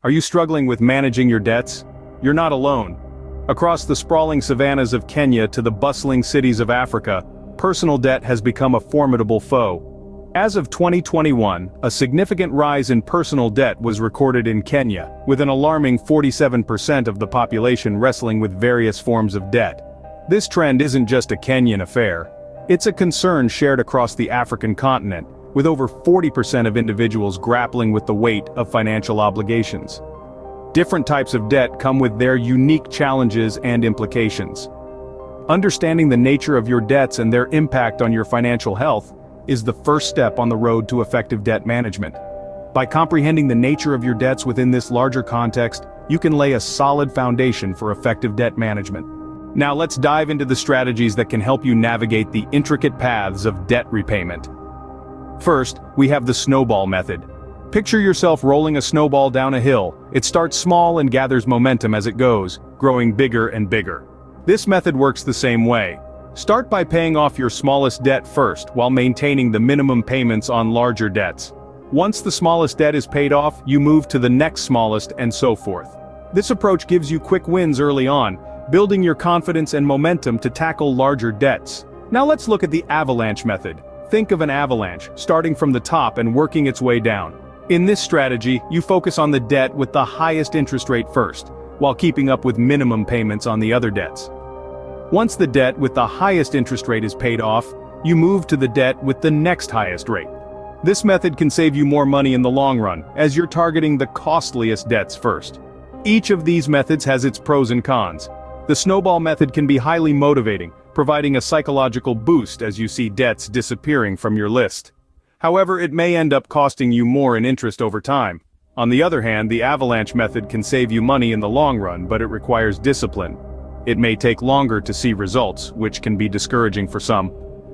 Are you struggling with managing your debts? You're not alone. Across the sprawling savannas of Kenya to the bustling cities of Africa, personal debt has become a formidable foe. As of 2021, a significant rise in personal debt was recorded in Kenya, with an alarming 47% of the population wrestling with various forms of debt. This trend isn't just a Kenyan affair. It's a concern shared across the African continent, with over 40% of individuals grappling with the weight of financial obligations. Different types of debt come with their unique challenges and implications. Understanding the nature of your debts and their impact on your financial health is the first step on the road to effective debt management. By comprehending the nature of your debts within this larger context, you can lay a solid foundation for effective debt management. Now let's dive into the strategies that can help you navigate the intricate paths of debt repayment. First, we have the snowball method. Picture yourself rolling a snowball down a hill. It starts small and gathers momentum as it goes, growing bigger and bigger. This method works the same way. Start by paying off your smallest debt first, while maintaining the minimum payments on larger debts. Once the smallest debt is paid off, you move to the next smallest, and so forth. This approach gives you quick wins early on, building your confidence and momentum to tackle larger debts. Now let's look at the avalanche method. Think of an avalanche, starting from the top and working its way down. In this strategy, you focus on the debt with the highest interest rate first, while keeping up with minimum payments on the other debts. Once the debt with the highest interest rate is paid off, you move to the debt with the next highest rate. This method can save you more money in the long run, as you're targeting the costliest debts first. Each of these methods has its pros and cons. The snowball method can be highly motivating, providing a psychological boost as you see debts disappearing from your list. However, it may end up costing you more in interest over time. On the other hand, the avalanche method can save you money in the long run, but it requires discipline. It may take longer to see results, which can be discouraging for some.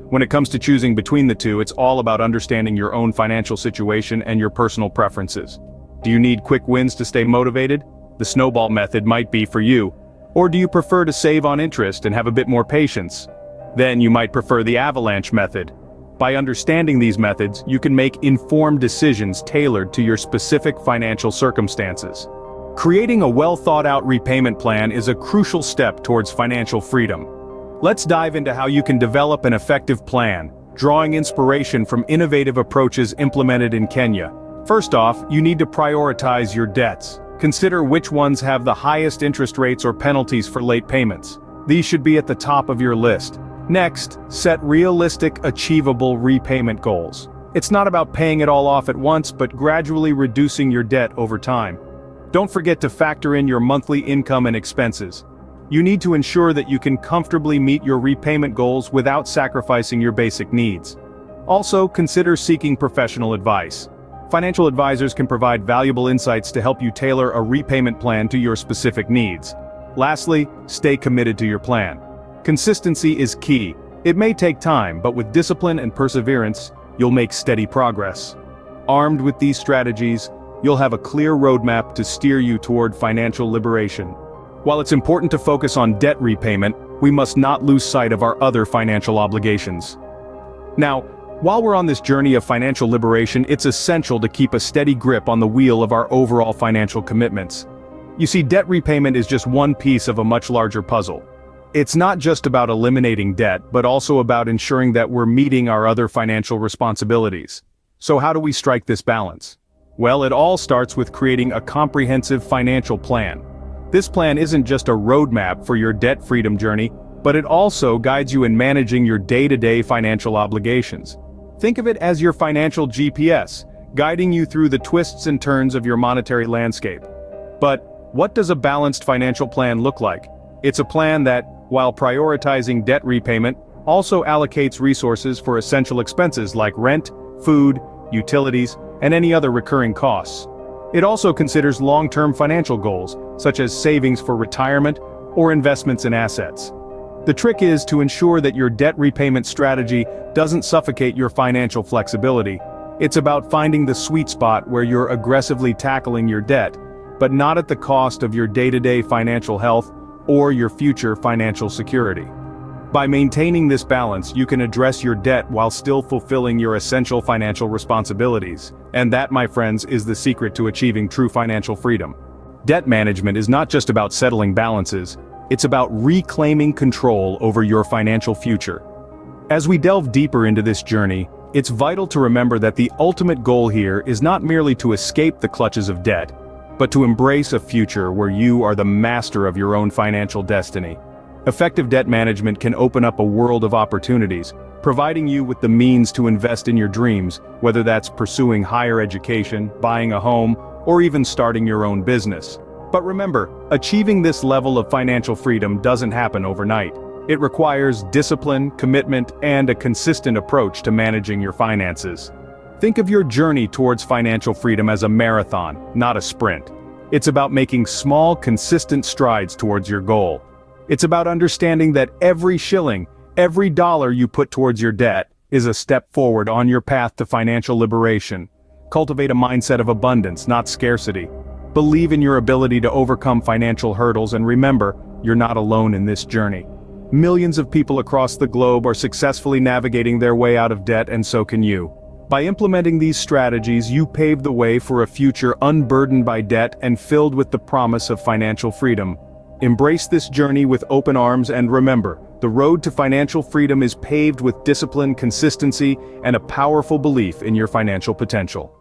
When it comes to choosing between the two, it's all about understanding your own financial situation and your personal preferences. Do you need quick wins to stay motivated? The snowball method might be for you. Or do you prefer to save on interest and have a bit more patience? Then you might prefer the avalanche method. By understanding these methods, you can make informed decisions tailored to your specific financial circumstances. Creating a well-thought-out repayment plan is a crucial step towards financial freedom. Let's dive into how you can develop an effective plan, drawing inspiration from innovative approaches implemented in Kenya. First off, you need to prioritize your debts. Consider which ones have the highest interest rates or penalties for late payments. These should be at the top of your list. Next, set realistic, achievable repayment goals. It's not about paying it all off at once, but gradually reducing your debt over time. Don't forget to factor in your monthly income and expenses. You need to ensure that you can comfortably meet your repayment goals without sacrificing your basic needs. Also, consider seeking professional advice. Financial advisors can provide valuable insights to help you tailor a repayment plan to your specific needs. Lastly, stay committed to your plan. Consistency is key. It may take time, but with discipline and perseverance, you'll make steady progress. Armed with these strategies, you'll have a clear roadmap to steer you toward financial liberation. While it's important to focus on debt repayment, we must not lose sight of our other financial obligations. Now, while we're on this journey of financial liberation, it's essential to keep a steady grip on the wheel of our overall financial commitments. You see, debt repayment is just one piece of a much larger puzzle. It's not just about eliminating debt, but also about ensuring that we're meeting our other financial responsibilities. So how do we strike this balance? Well, it all starts with creating a comprehensive financial plan. This plan isn't just a roadmap for your debt freedom journey, but it also guides you in managing your day-to-day financial obligations. Think of it as your financial GPS, guiding you through the twists and turns of your monetary landscape. But what does a balanced financial plan look like? It's a plan that, while prioritizing debt repayment, also allocates resources for essential expenses like rent, food, utilities, and any other recurring costs. It also considers long-term financial goals, such as savings for retirement or investments in assets. The trick is to ensure that your debt repayment strategy doesn't suffocate your financial flexibility. It's about finding the sweet spot where you're aggressively tackling your debt, but not at the cost of your day-to-day financial health or your future financial security. By maintaining this balance, you can address your debt while still fulfilling your essential financial responsibilities. And that, my friends, is the secret to achieving true financial freedom. Debt management is not just about settling balances, it's about reclaiming control over your financial future. As we delve deeper into this journey, it's vital to remember that the ultimate goal here is not merely to escape the clutches of debt, but to embrace a future where you are the master of your own financial destiny. Effective debt management can open up a world of opportunities, providing you with the means to invest in your dreams, whether that's pursuing higher education, buying a home, or even starting your own business. But remember, achieving this level of financial freedom doesn't happen overnight. It requires discipline, commitment, and a consistent approach to managing your finances. Think of your journey towards financial freedom as a marathon, not a sprint. It's about making small, consistent strides towards your goal. It's about understanding that every shilling, every dollar you put towards your debt, is a step forward on your path to financial liberation. Cultivate a mindset of abundance, not scarcity. Believe in your ability to overcome financial hurdles, and remember, you're not alone in this journey. Millions of people across the globe are successfully navigating their way out of debt, and so can you. By implementing these strategies, you pave the way for a future unburdened by debt and filled with the promise of financial freedom. Embrace this journey with open arms, and remember, the road to financial freedom is paved with discipline, consistency, and a powerful belief in your financial potential.